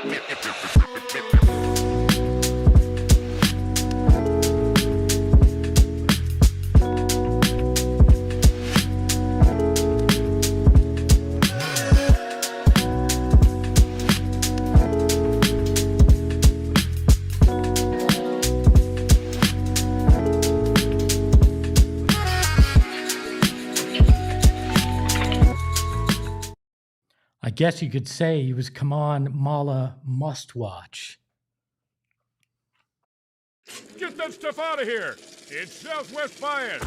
I guess you could say he was Khaman Maluach must watch. Get that stuff out of here. It's Southwest Bias.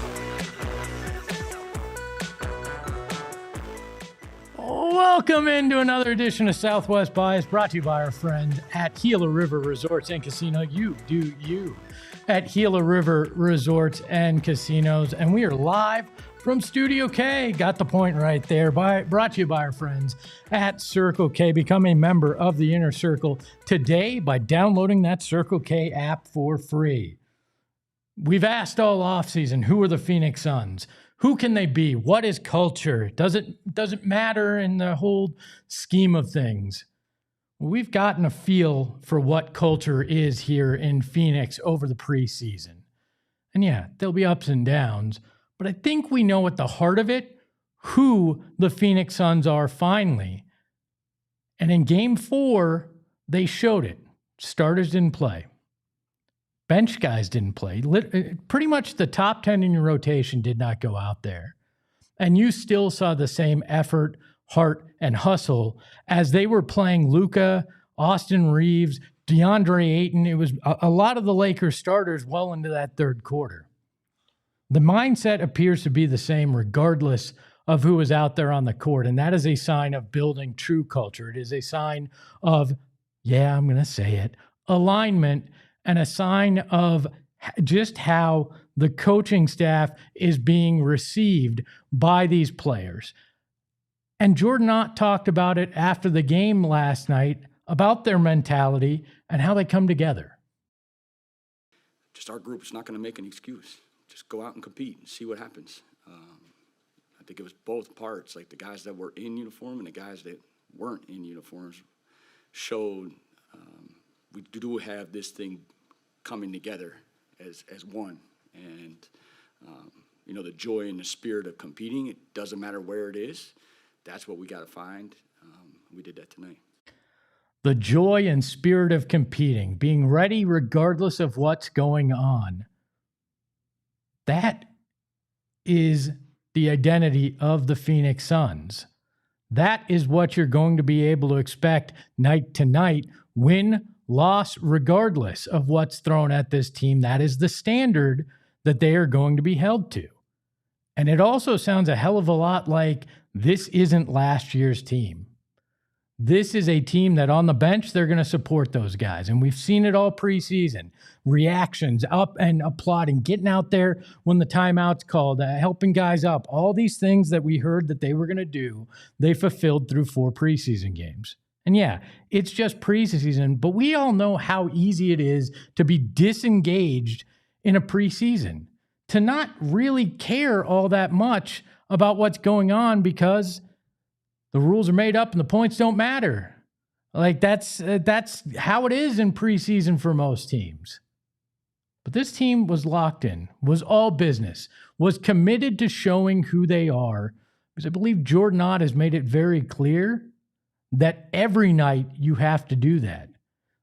Welcome into another edition of Southwest Bias, brought to you by our friends at Gila River Resorts and Casino. You do you at Gila River Resorts and Casinos. And we are live from Studio K. Got the point right there. Brought to you by our friends at Circle K. Become a member of the Inner Circle today by downloading that Circle K app for free. We've asked all offseason, who are the Phoenix Suns? Who can they be? What is culture? Does it matter in the whole scheme of things? We've gotten a feel for what culture is here in Phoenix over the preseason. And yeah, there'll be ups and downs, but I think we know at the heart of it who the Phoenix Suns are finally. And in Game 4, they showed it. Starters didn't play. Bench guys didn't play. Pretty much the top 10 in your rotation did not go out there. And you still saw the same effort, heart, and hustle as they were playing Luka, Austin Reeves, DeAndre Ayton. It was a lot of the Lakers starters well into that third quarter. The mindset appears to be the same regardless of who is out there on the court, and that is a sign of building true culture. It is a sign of, yeah, I'm going to say it, alignment, and a sign of just how the coaching staff is being received by these players. And Jordan Ott talked about it after the game last night, about their mentality and how they come together. Just our group is not going to make an excuse. Just go out and compete and see what happens. I think it was both parts, like the guys that were in uniform and the guys that weren't in uniforms showed we do have this thing coming together as one. And, the joy and the spirit of competing, it doesn't matter where it is. That's what we got to find. We did that tonight. The joy and spirit of competing, being ready regardless of what's going on. That is the identity of the Phoenix Suns. That is what you're going to be able to expect night to night, win, loss, regardless of what's thrown at this team. That is the standard that they are going to be held to. And it also sounds a hell of a lot like this isn't last year's team. This is a team that on the bench, they're going to support those guys. And we've seen it all preseason. Reactions, up and applauding, getting out there when the timeout's called, helping guys up. All these things that we heard that they were going to do, they fulfilled through 4 preseason games. And yeah, it's just preseason, but we all know how easy it is to be disengaged in a preseason, to not really care all that much about what's going on because the rules are made up and the points don't matter. Like that's how it is in preseason for most teams. But this team was locked in, was all business, was committed to showing who they are, because I believe Jordan Ott has made it very clear that every night you have to do that.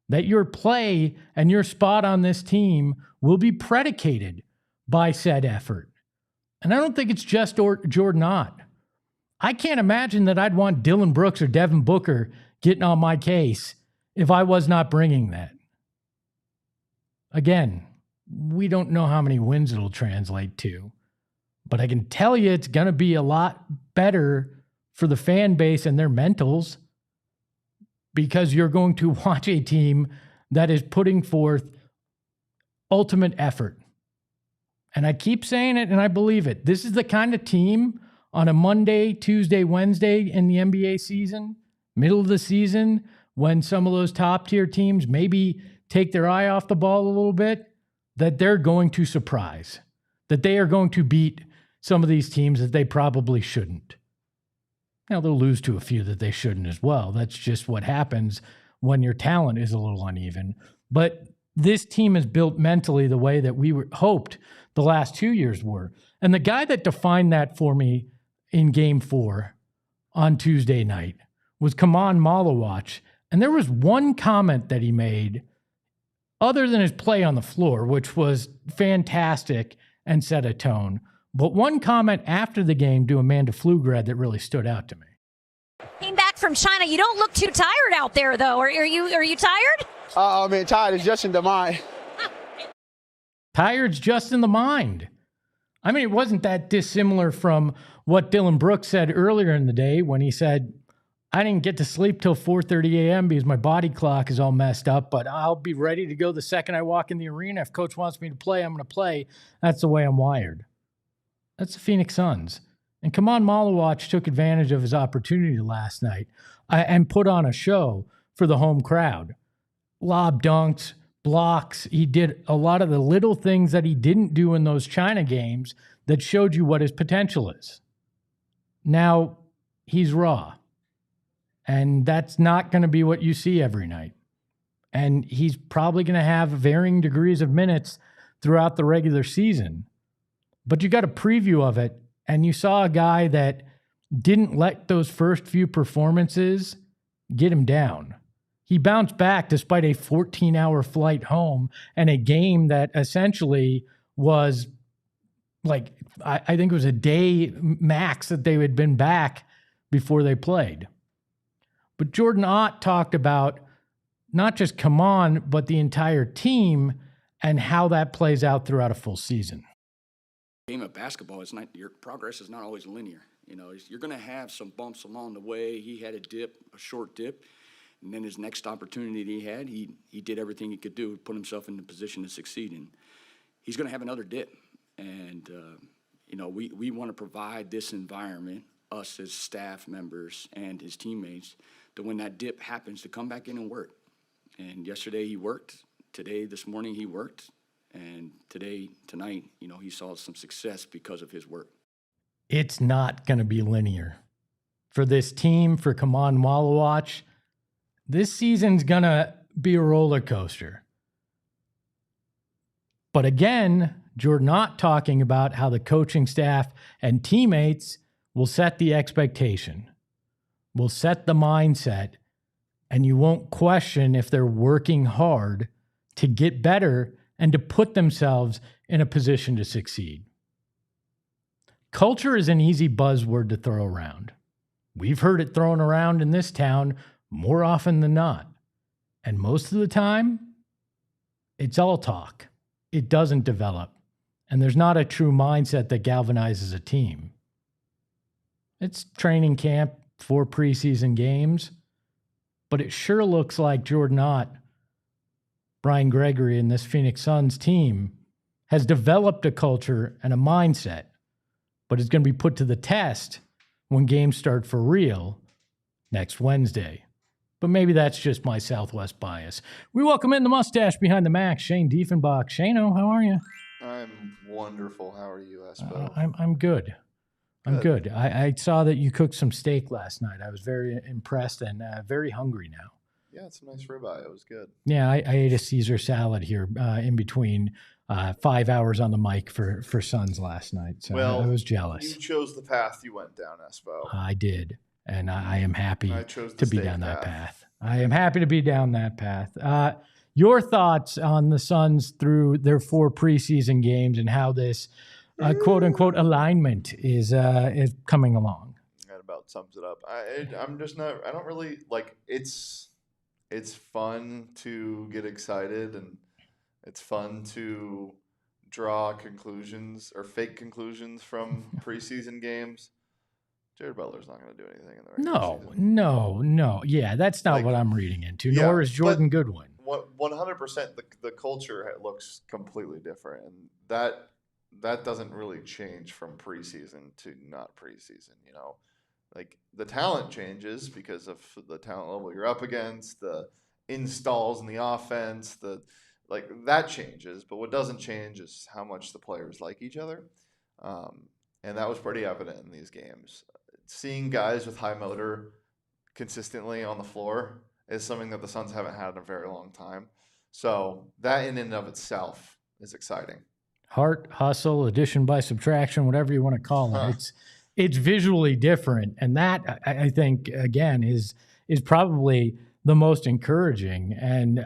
That your play and your spot on this team will be predicated by said effort. And I don't think it's just Jordan Ott. I can't imagine that I'd want Dylan Brooks or Devin Booker getting on my case if I was not bringing that. Again, we don't know how many wins it'll translate to, but I can tell you it's going to be a lot better for the fan base and their mentals, because you're going to watch a team that is putting forth ultimate effort. And I keep saying it and I believe it. This is the kind of team on a Monday, Tuesday, Wednesday in the NBA season, middle of the season, when some of those top tier teams maybe take their eye off the ball a little bit, that they're going to surprise, that they are going to beat some of these teams that they probably shouldn't. Now, they'll lose to a few that they shouldn't as well. That's just what happens when your talent is a little uneven. But this team is built mentally the way that we hoped the last 2 years were. And the guy that defined that for me in Game 4 on Tuesday night was Khaman Maluach. And there was one comment that he made other than his play on the floor, which was fantastic and set a tone. But one comment after the game to Amanda Pflugrad that really stood out to me. Came back from China. You don't look too tired out there, though. Are you tired? I mean, tired is just in the mind. Tired's just in the mind. I mean, it wasn't that dissimilar from what Dylan Brooks said earlier in the day when he said, I didn't get to sleep till 4:30 a.m. because my body clock is all messed up, but I'll be ready to go the second I walk in the arena. If coach wants me to play, I'm going to play. That's the way I'm wired. That's the Phoenix Suns. And Khaman Maluach took advantage of his opportunity last night and put on a show for the home crowd. Lob dunks, blocks. He did a lot of the little things that he didn't do in those China games that showed you what his potential is. Now, he's raw. And that's not going to be what you see every night. And he's probably going to have varying degrees of minutes throughout the regular season. But you got a preview of it, and you saw a guy that didn't let those first few performances get him down. He bounced back despite a 14-hour flight home and a game that essentially was like, I think it was a day max that they had been back before they played. But Jordan Ott talked about not just Khaman, but the entire team and how that plays out throughout a full season. Game of basketball, it's not, your progress is not always linear. You know, you're going to have some bumps along the way. He had a short dip, and then his next opportunity he had, he did everything he could do to put himself in the position to succeed. And he's going to have another dip. And, you know, we want to provide this environment, us as staff members and his teammates, to when that dip happens to come back in and work. And yesterday he worked. Today, this morning he worked. And tonight, you know, he saw some success because of his work. It's not going to be linear. For this team, for Khaman Maluach, this season's going to be a roller coaster. But again, Jordan Ott talking about how the coaching staff and teammates will set the expectation, will set the mindset, and you won't question if they're working hard to get better and to put themselves in a position to succeed. Culture is an easy buzzword to throw around. We've heard it thrown around in this town more often than not. And most of the time, it's all talk. It doesn't develop. And there's not a true mindset that galvanizes a team. It's training camp, 4 preseason games, but it sure looks like Jordan Ott, Brian Gregory, and this Phoenix Suns team has developed a culture and a mindset, but it's going to be put to the test when games start for real next Wednesday. But maybe that's just my Southwest bias. We welcome in the mustache behind the Mac, Shane Diefenbach. Shano, how are you? I'm wonderful. How are you, Espo? I'm good. I'm good. I saw that you cooked some steak last night. I was very impressed and very hungry now. Yeah, it's a nice ribeye. It was good. Yeah, I ate a Caesar salad here in between 5 hours on the mic for Suns last night. So I was jealous. You chose the path you went down, Espo. I did, and I am happy to be down that path. I am happy to be down that path. Your thoughts on the Suns through their 4 preseason games and how this quote-unquote alignment is coming along? That about sums it up. I'm just not – I don't really – like it's fun to get excited and it's fun to draw conclusions or fake conclusions from preseason games. Jared Butler's not going to do anything in the regular season. No. Yeah, that's not what I'm reading into, nor is Jordan Goodwin. 100% the culture looks completely different, and that doesn't really change from preseason to not preseason, you know. Like the talent changes because of the talent level you're up against, the installs in the offense, that changes. But what doesn't change is how much the players like each other, and that was pretty evident in these games. Seeing guys with high motor consistently on the floor is something that the Suns haven't had in a very long time. So that in and of itself is exciting. Heart, hustle, addition by subtraction, whatever you want to call it. It's visually different, and that I think again is probably the most encouraging. And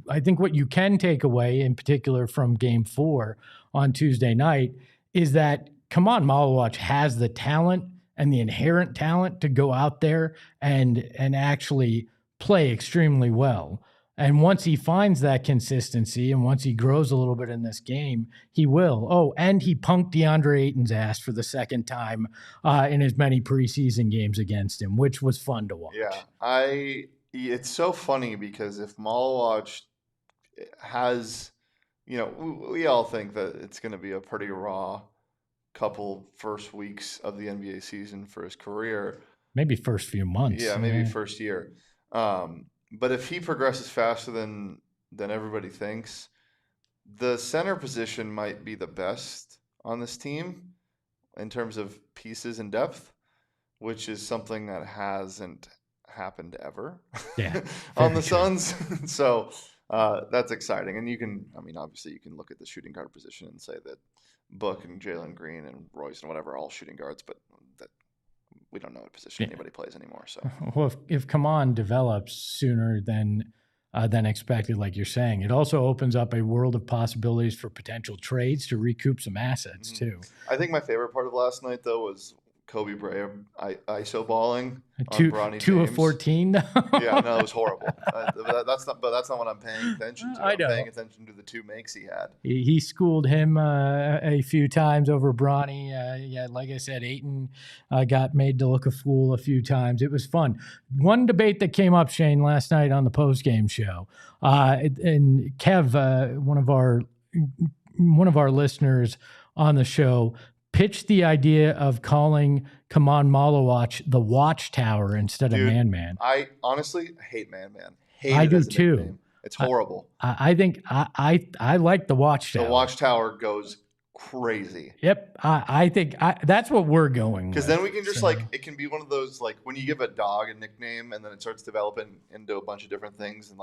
I think what you can take away, in particular from Game 4 on Tuesday night, is that Khaman Maluach has the talent and the inherent talent to go out there and actually play extremely well. And once he finds that consistency and once he grows a little bit in this game, he will. Oh, and he punked DeAndre Ayton's ass for the second time in as many preseason games against him, which was fun to watch. Yeah, it's so funny because if Maluach has, we all think that it's going to be a pretty raw couple first weeks of the NBA season for his career. Maybe first few months. Yeah, maybe first year. But if he progresses faster than everybody thinks, the center position might be the best on this team in terms of pieces and depth, which is something that hasn't happened ever on the Suns. So that's exciting. And obviously you can look at the shooting guard position and say that Book and Jalen Green and Royce and whatever are all shooting guards, but that we don't know what position anybody plays anymore. So, well, if Khaman develops sooner than expected, like you're saying, it also opens up a world of possibilities for potential trades to recoup some assets too. I think my favorite part of last night though was Kobe Bryant ISO balling on Bronny James. 2 of 14. Yeah, no, it was horrible. That's not what I'm paying attention to. I know. I'm paying attention to the 2 makes he had. He schooled him a few times over Bronny. Like I said, Ayton got made to look a fool a few times. It was fun. One debate that came up, Shane, last night on the post-game show, and Kev, one of our listeners on the show, pitched the idea of calling Khaman Maluach the Watchtower instead of Man-Man. I honestly hate Man-Man. I do too. Nickname. It's horrible. I think I like the Watchtower. The Watchtower goes crazy. Yep. I think that's what we're going with. Because then we can just it can be one of those when you give a dog a nickname and then it starts developing into a bunch of different things and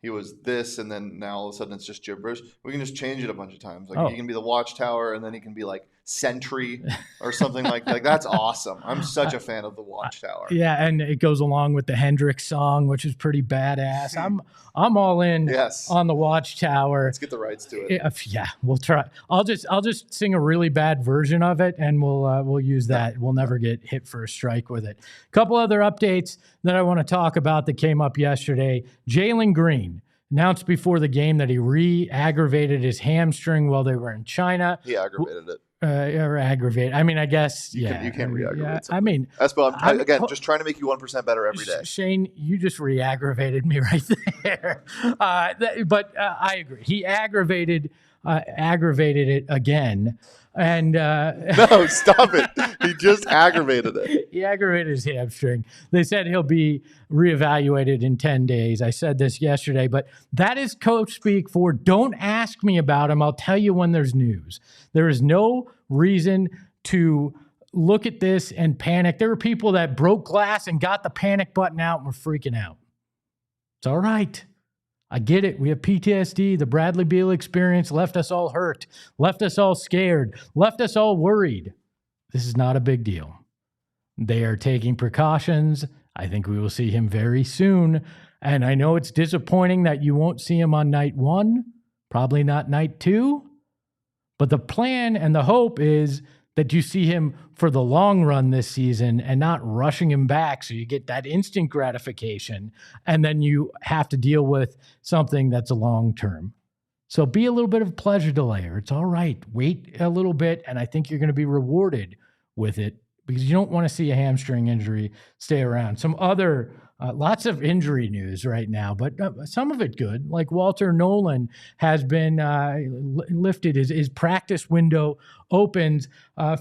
he was this, and then now all of a sudden it's just gibberish. We can just change it a bunch of times. He can be the Watchtower, and then he can be Sentry or something like that's awesome. I'm such a fan of the Watchtower. Yeah, and it goes along with the Hendrix song, which is pretty badass. I'm all in on the Watchtower. Let's get the rights to it. Yeah, we'll try. I'll just sing a really bad version of it, and we'll use that. We'll never get hit for a strike with it. A couple other updates that I want to talk about that came up yesterday. Jalen Green announced before the game that he re-aggravated his hamstring while they were in China. He aggravated it. Or aggravate. I mean, I guess, you can't re-aggravate something. I mean, Espo, again, just trying to make you 1% better every day. Shane, you just re-aggravated me right there. But I agree. He aggravated it again. And no, stop it. He just aggravated it. He aggravated his hamstring. They said he'll be reevaluated in 10 days. I said this yesterday, but that is coach speak for don't ask me about him. I'll tell you when there's news. There is no reason to look at this and panic. There were people that broke glass and got the panic button out and were freaking out. It's all right. I get it. We have PTSD. The Bradley Beal experience left us all hurt, left us all scared, left us all worried. This is not a big deal. They are taking precautions. I think we will see him very soon. And I know it's disappointing that you won't see him on night 1, probably not night 2. But the plan and the hope is that you see him for the long run this season and not rushing him back so you get that instant gratification and then you have to deal with something that's a long term. So be a little bit of a pleasure delayer. It's all right. Wait a little bit, and I think you're going to be rewarded with it because you don't want to see a hamstring injury stay around. Some other lots of injury news right now, but some of it good. Like Walter Nolan has been lifted. His practice window opens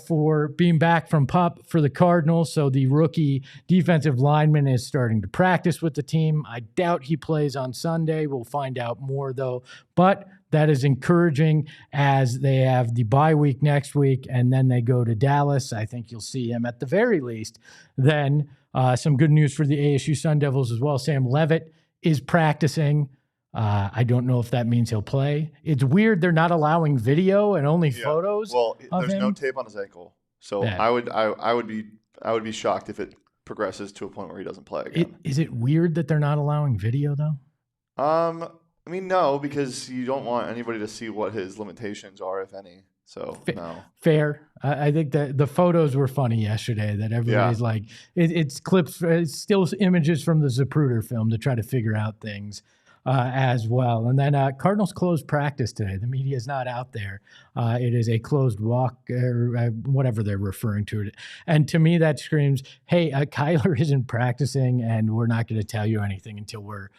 for being back from PUP for the Cardinals. So the rookie defensive lineman is starting to practice with the team. I doubt he plays on Sunday. We'll find out more, though. But that is encouraging as they have the bye week next week, and then they go to Dallas. I think you'll see him at the very least. Then some good news for the ASU Sun Devils as well. Sam Levitt is practicing. I don't know if that means he'll play. It's weird they're not allowing video and only photos. Well, of there's him. no tape on his ankle, so Yeah. I would be shocked if it progresses to a point where he doesn't play again. Is it weird that they're not allowing video though? I mean, no, because you don't want anybody to see what his limitations are, if any. So no. Fair. I think that the photos were funny yesterday. That everybody's like, it's clips, it's still images from the Zapruder film to try to figure out things. As well. And then Cardinals closed practice today. The media is not out there. It is a closed walk or whatever they're referring to it. And to me, that screams, hey, Kyler isn't practicing and we're not going to tell you anything until we're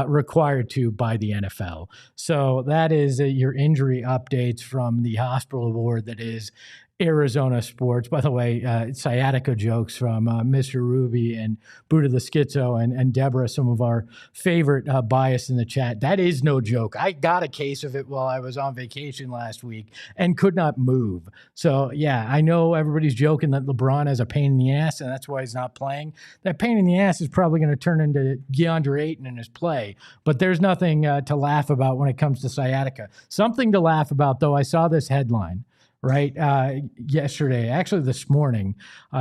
required to by the NFL. So that is your injury updates from the hospital ward that is Arizona sports. By the way, sciatica jokes from Mr. Ruby and Buddha the Schizo and Deborah, some of our favorite bias in the chat. That is no joke. I got a case of it while I was on vacation last week and could not move. So, yeah, I know everybody's joking that LeBron has a pain in the ass and that's why he's not playing. That pain in the ass is probably going to turn into DeAndre Ayton in his play. But there's nothing to laugh about when it comes to sciatica. Something to laugh about, though. I saw this headline. Right. Yesterday, actually this morning.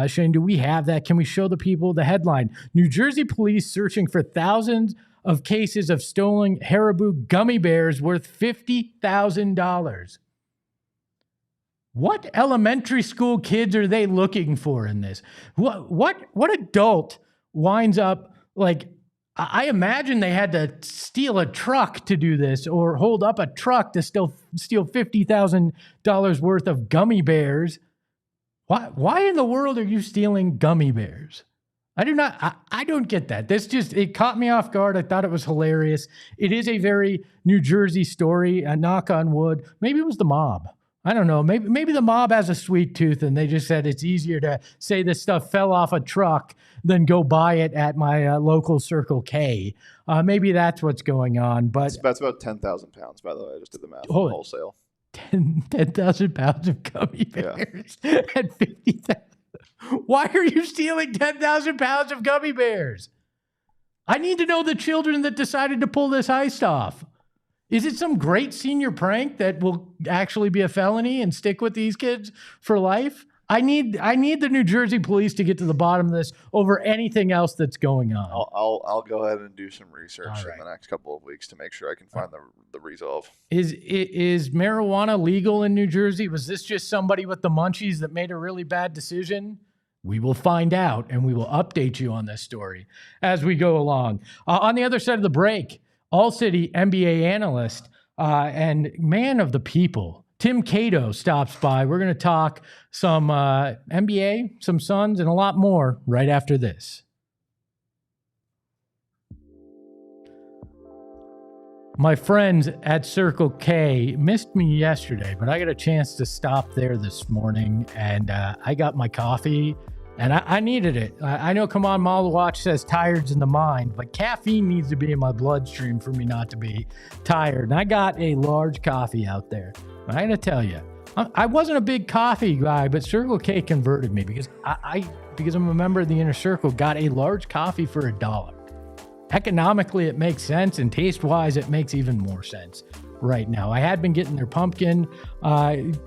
Shane, do we have that? Can we show the people the headline? New Jersey police searching for thousands of cases of stolen Haribo gummy bears worth $50,000. What elementary school kids are they looking for in this? What adult winds up like, I imagine they had to steal a truck to do this or hold up a truck to steal $50,000 worth of gummy bears. Why in the world are you stealing gummy bears? I don't get that. It caught me off guard. I thought it was hilarious. It is a very New Jersey story, a knock on wood. Maybe it was the mob. I don't know. Maybe the mob has a sweet tooth and they just said it's easier to say this stuff fell off a truck than go buy it at my local Circle K. Maybe that's what's going on. But that's about 10,000 pounds, by the way. I just did the math on wholesale. 10,000 pounds of gummy bears at 50,000. Why are you stealing 10,000 pounds of gummy bears? I need to know the children that decided to pull this heist off. Is it some great senior prank that will actually be a felony and stick with these kids for life? I need the New Jersey police to get to the bottom of this over anything else that's going on. I'll go ahead and do some research in the next couple of weeks to make sure I can find the resolve. Is marijuana legal in New Jersey? Was this just somebody with the munchies that made a really bad decision? We will find out, and we will update you on this story as we go along. On the other side of the break, ALLCITY NBA analyst and man of the people, Tim Cato, stops by. We're going to talk some NBA, some Suns, and a lot more right after this. My friends at Circle K missed me yesterday, but I got a chance to stop there this morning, and I got my coffee, and I needed it. I know Khaman Maluach says tired's in the mind, but caffeine needs to be in my bloodstream for me not to be tired. And I got a large coffee out there. But I got to tell you, I wasn't a big coffee guy, but Circle K converted me because because I'm a member of the Inner Circle, got a large coffee for $1. Economically, it makes sense, and taste-wise, it makes even more sense right now. I had been getting their pumpkin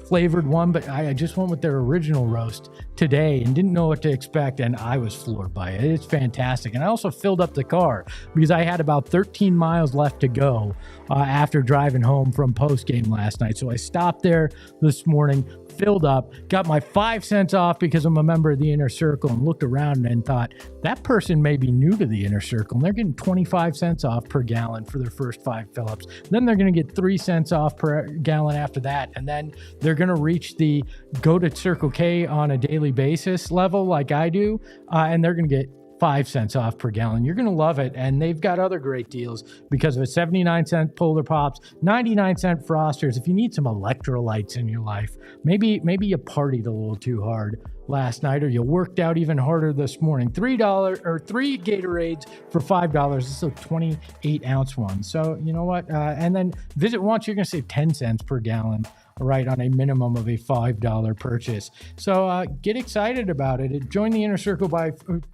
flavored one, but I just went with their original roast today and didn't know what to expect, and I was floored by it. It's fantastic. And I also filled up the car because I had about 13 miles left to go after driving home from post-game last night. So I stopped there this morning, filled up, got my 5 cents off because I'm a member of the Inner Circle, and looked around and thought, that person may be new to the Inner Circle, and they're getting 25 cents off per gallon for their first 5 fill-ups. Then they're going to get 3 cents off per gallon after that, and then they're going to reach the go to Circle K on a daily basis level like I do, and they're going to get 5 cents off per gallon. You're going to love it. And they've got other great deals because of it. 79-cent Polar Pops, 99-cent Frosters. If you need some electrolytes in your life, maybe you partied a little too hard last night, or you worked out even harder this morning. $3 or 3 Gatorades for $5. This is a 28-ounce one. So you know what? And then visit once, you're going to save 10 cents per gallon right, on a minimum of a $5 purchase. So get excited about it. Join the Inner Circle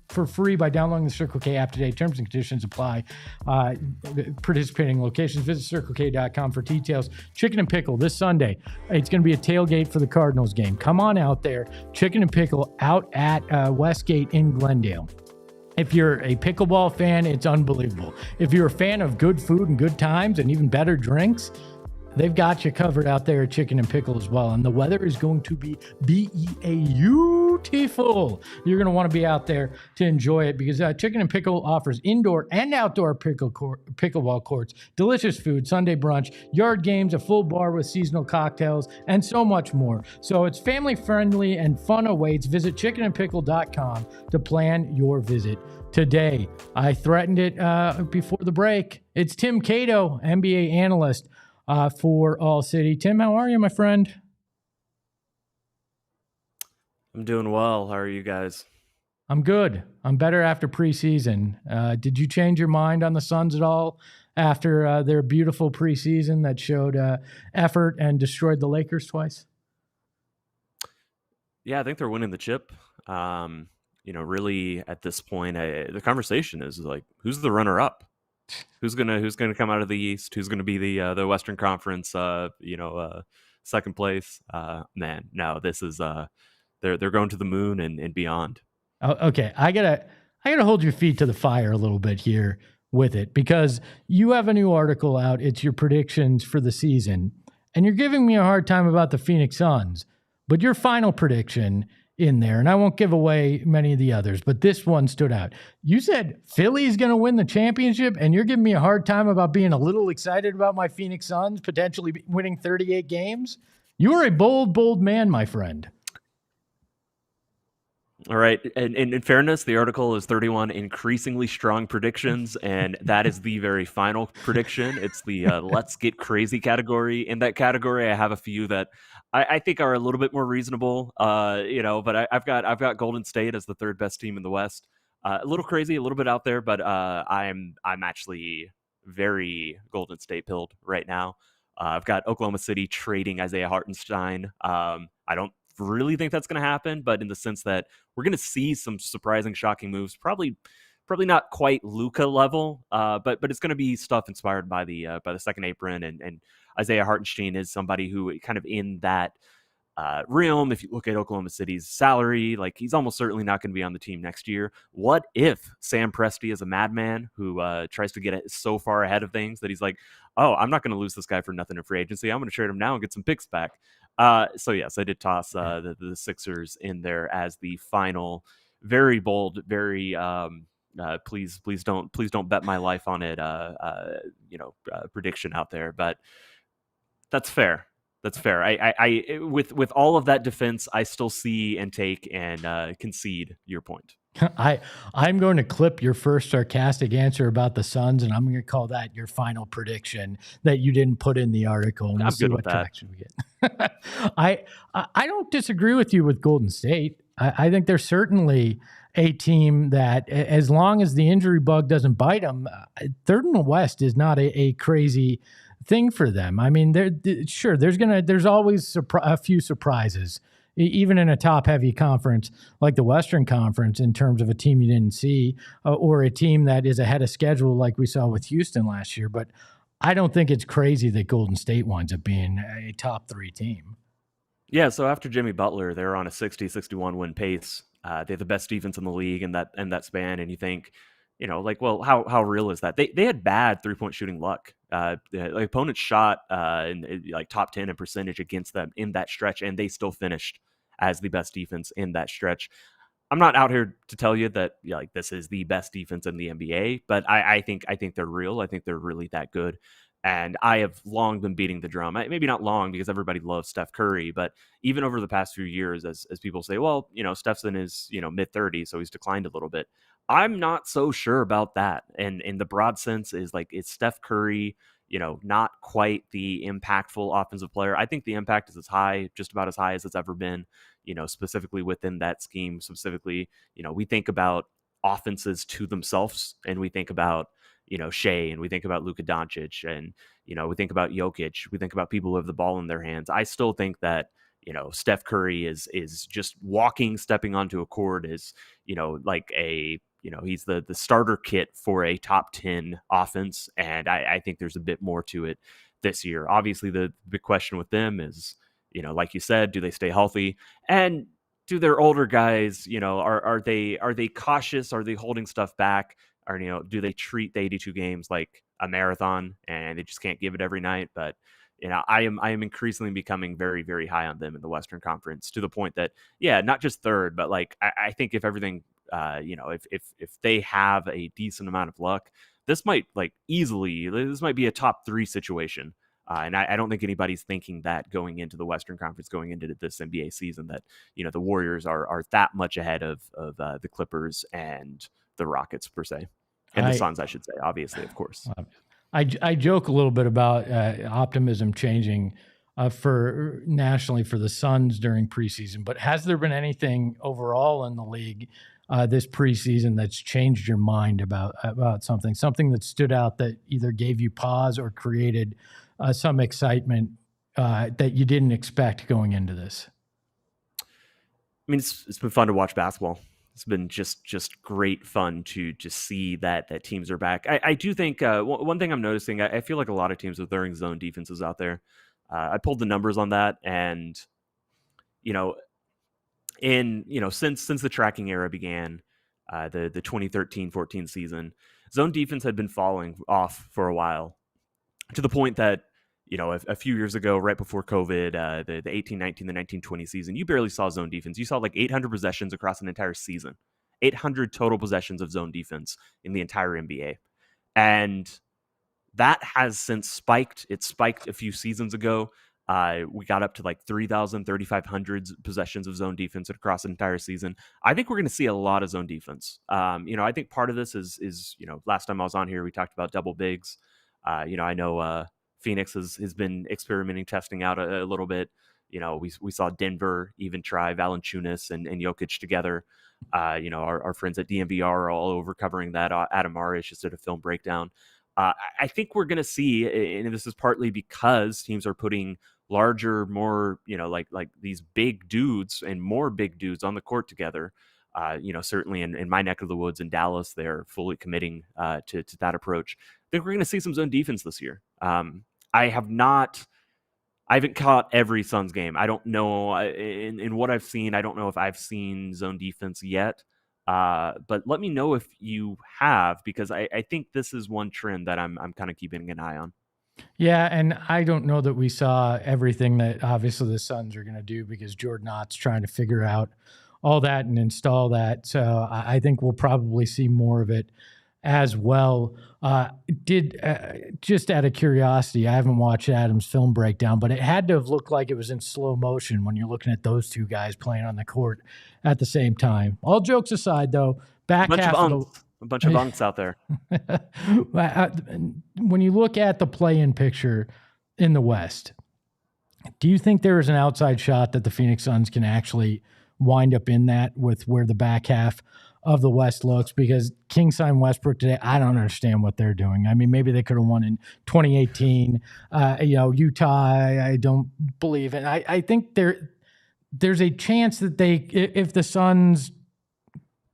for free by downloading the Circle K app today. Terms and conditions apply. Participating locations, visit CircleK.com for details. Chicken and Pickle this Sunday. It's going to be a tailgate for the Cardinals game. Come on out there. Chicken and Pickle out at Westgate in Glendale. If you're a pickleball fan, it's unbelievable. If you're a fan of good food and good times and even better drinks, they've got you covered out there at Chicken and Pickle as well. And the weather is going to be beautiful. You're going to want to be out there to enjoy it because Chicken and Pickle offers indoor and outdoor pickleball courts, delicious food, Sunday brunch, yard games, a full bar with seasonal cocktails, and so much more. So it's family friendly and fun awaits. Visit chickenandpickle.com to plan your visit today. I threatened it before the break. It's Tim Cato, NBA analyst for All City. Tim, how are you, my friend? I'm doing well. How are you guys? I'm good. I'm better after preseason. Did you change your mind on the Suns at all after their beautiful preseason that showed effort and destroyed the Lakers twice? Yeah, I think they're winning the chip. Really at this point, the conversation is like, who's the runner-up? Who's gonna come out of the East? Who's gonna be the Western Conference? Second place. Man, no, this is they're going to the moon and beyond. Oh, okay, I gotta hold your feet to the fire a little bit here with it because you have a new article out. It's your predictions for the season, and you're giving me a hard time about the Phoenix Suns. But your final prediction in there, and I won't give away many of the others, but this one stood out. You said Philly's going to win the championship, and you're giving me a hard time about being a little excited about my Phoenix Suns potentially winning 38 games. You are a bold, bold man, my friend. All right. And in fairness, the article is 31 increasingly strong predictions, and that is the very final prediction. It's the let's get crazy category. In that category, I have a few that I think are a little bit more reasonable, but I've got Golden State as the third best team in the West. A little crazy, a little bit out there, but I'm actually very Golden State pilled right now. I've got Oklahoma City trading Isaiah Hartenstein. I don't really think that's going to happen, but in the sense that we're going to see some surprising, shocking moves, probably not quite Luka level, but it's going to be stuff inspired by the second apron, and Isaiah Hartenstein is somebody who kind of in that realm. If you look at Oklahoma City's salary, like he's almost certainly not going to be on the team next year. What if Sam Presti is a madman who tries to get so far ahead of things that he's like, oh, I'm not going to lose this guy for nothing in free agency. I'm going to trade him now and get some picks back. So yes, I did toss the Sixers in there as the final, very bold, very please don't bet my life on it. Prediction out there, but that's fair. That's fair. I with all of that defense, I still see and take and concede your point. I'm going to clip your first sarcastic answer about the Suns, and I'm going to call that your final prediction that you didn't put in the article. And we'll see what traction we get. I don't disagree with you with Golden State. I think they're certainly a team that, as long as the injury bug doesn't bite them, third in the West is not a crazy thing for them. I mean, there's always a few surprises, even in a top-heavy conference like the Western Conference, in terms of a team you didn't see or a team that is ahead of schedule like we saw with Houston last year. But I don't think it's crazy that Golden State winds up being a top 3 team. Yeah, so after Jimmy Butler, they're on a 60-61 win pace. They have the best defense in the league in that span, and you think, well, how real is that? They had bad 3-point shooting luck. Opponents shot in like top 10 in percentage against them in that stretch, and they still finished as the best defense in that stretch. I'm not out here to tell you that this is the best defense in the NBA, but I think they're real. I think they're really that good. And I have long been beating the drum. Maybe not long because everybody loves Steph Curry, but even over the past few years, as people say, well, Steph's in his mid-30s, so he's declined a little bit. I'm not so sure about that. And in the broad sense is it's Steph Curry, not quite the impactful offensive player. I think the impact is just about as high as it's ever been, specifically within that scheme. Specifically, we think about offenses to themselves, and we think about, Shea, and we think about Luka Doncic, and we think about Jokic, we think about people who have the ball in their hands. I still think that Steph Curry is just stepping onto a court is like a he's the starter kit for a top 10 offense, and I think there's a bit more to it this year. Obviously, the big question with them is like you said, do they stay healthy, and do their older guys are they cautious? Are they holding stuff back? Or do they treat the 82 games like a marathon and they just can't give it every night? But I am increasingly becoming very, very high on them in the Western Conference, to the point that not just third, but like I think if everything if they have a decent amount of luck, this might be a top 3 situation. And I don't think anybody's thinking that going into the Western Conference, going into this NBA season, that the Warriors are that much ahead of the Clippers and the Rockets per se, and the Suns, I should say, obviously, of course. I joke a little bit about optimism changing for nationally for the Suns during preseason, but has there been anything overall in the league this preseason that's changed your mind about something that stood out that either gave you pause or created some excitement that you didn't expect going into this? I mean, it's been fun to watch basketball. It's been just great fun to just see that teams are back. I do think one thing I'm noticing, I feel like a lot of teams are throwing zone defenses out there. I pulled the numbers on that, and since the tracking era began, the 2013-14 season, zone defense had been falling off for a while, to the point that a few years ago, right before COVID, the 18-19, the 19-20 season, you barely saw zone defense. You saw like 800 possessions across an entire season, 800 total possessions of zone defense in the entire NBA. And that has since spiked. It spiked a few seasons ago. We got up to like 3,000, 3,500 possessions of zone defense across an entire season. I think we're going to see a lot of zone defense. I think part of this is last time I was on here, we talked about double bigs. I know Phoenix has been experimenting, testing out a little bit. We saw Denver even try Valanciunas and Jokic together. Our friends at DMVR are all over covering that. Adam Arish just did a film breakdown. I think we're going to see, and this is partly because teams are putting larger, more, like these big dudes and more big dudes on the court together. Certainly in my neck of the woods in Dallas, they're fully committing to that approach. I think we're going to see some zone defense this year. I haven't caught every Suns game. I don't know. In what I've seen, I don't know if I've seen zone defense yet. But let me know if you have, because I think this is one trend that I'm kind of keeping an eye on. Yeah, and I don't know that we saw everything that obviously the Suns are going to do, because Jordan Ott's trying to figure out all that and install that. So I think we'll probably see more of it as well. Just out of curiosity, I haven't watched Adam's film breakdown, but it had to have looked like it was in slow motion when you're looking at those two guys playing on the court at the same time. All jokes aside, though, a bunch of unks out there. When you look at the play-in picture in the West, do you think there is an outside shot that the Phoenix Suns can actually wind up in that with where the back half of the West looks? Because Kings signed Westbrook today. I don't understand what they're doing. I mean, maybe they could have won in 2018. Utah, I don't believe it. I think there's a chance that if the Suns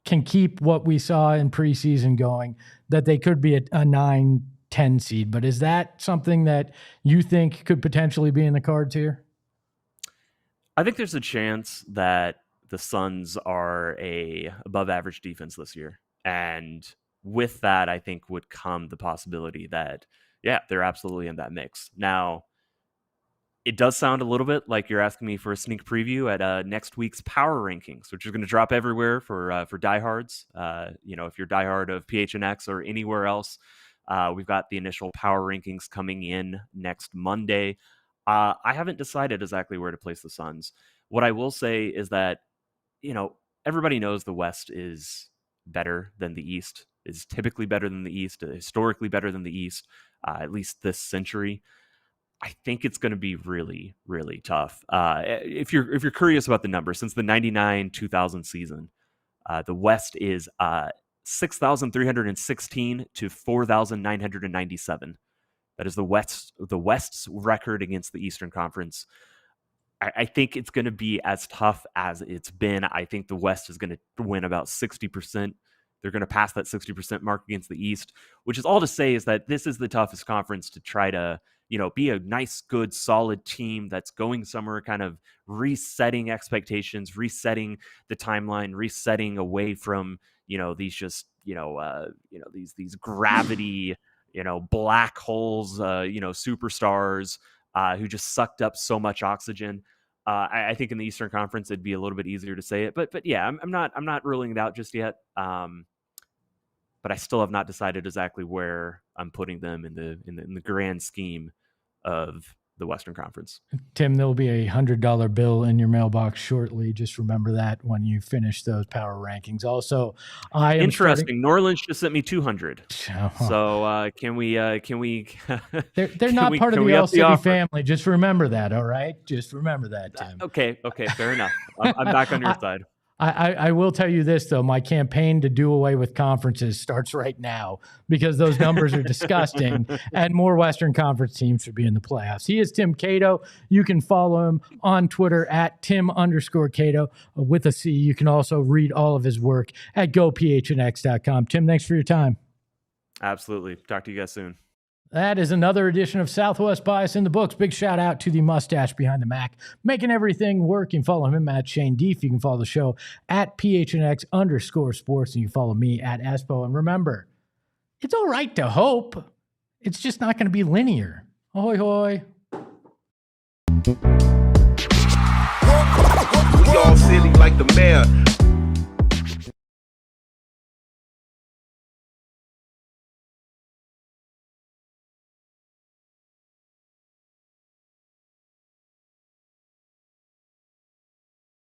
can keep what we saw in preseason going, that they could be a 9-10 seed. But is that something that you think could potentially be in the cards here? I think there's a chance that the Suns are a above average defense this year. And with that, I think would come the possibility that, they're absolutely in that mix. Now, it does sound a little bit like you're asking me for a sneak preview at next week's power rankings, which is going to drop everywhere for diehards. If you're diehard of PHNX or anywhere else, we've got the initial power rankings coming in next Monday. I haven't decided exactly where to place the Suns. What I will say is that, everybody knows the West is better than the East, is typically better than the East, historically better than the East, at least this century. I think it's going to be really, really tough. If you're curious about the numbers, since the 99-2000 season, the West is 6,316 to 4,997. That is the West's record against the Eastern Conference. I think it's going to be as tough as it's been. I think the West is going to win about 60%. They're going to pass that 60% mark against the East, which is all to say is that this is the toughest conference to try to, be a nice, good, solid team that's going somewhere, kind of resetting expectations, resetting the timeline, resetting away from, these just, these gravity, black holes, superstars who just sucked up so much oxygen. I think in the Eastern Conference it'd be a little bit easier to say it, but yeah, I'm not ruling it out just yet. But I still have not decided exactly where I'm putting them in the grand scheme of the Western Conference. Tim, there'll be a $100 bill in your mailbox shortly. Just remember that when you finish those power rankings. Also, I am interesting. Norland's just sent me 200. Oh. So can we? They're not part of the ALLCITY family. Just remember that. All right. Just remember that, Tim. Okay. Fair enough. I'm back on your side. I will tell you this, though. My campaign to do away with conferences starts right now because those numbers are disgusting and more Western Conference teams should be in the playoffs. He is Tim Cato. You can follow him on Twitter at Tim_Cato with a C. You can also read all of his work at gophnx.com. Tim, thanks for your time. Absolutely. Talk to you guys soon. That is another edition of Southwest Bias in the books. Big shout out to the mustache behind the Mac, making everything work. You can follow him at Shane Deef. You can follow the show at PHNX_sports. And you can follow me at Espo. And remember, it's all right to hope. It's just not going to be linear. Ahoy, hoy. We all silly like the mayor.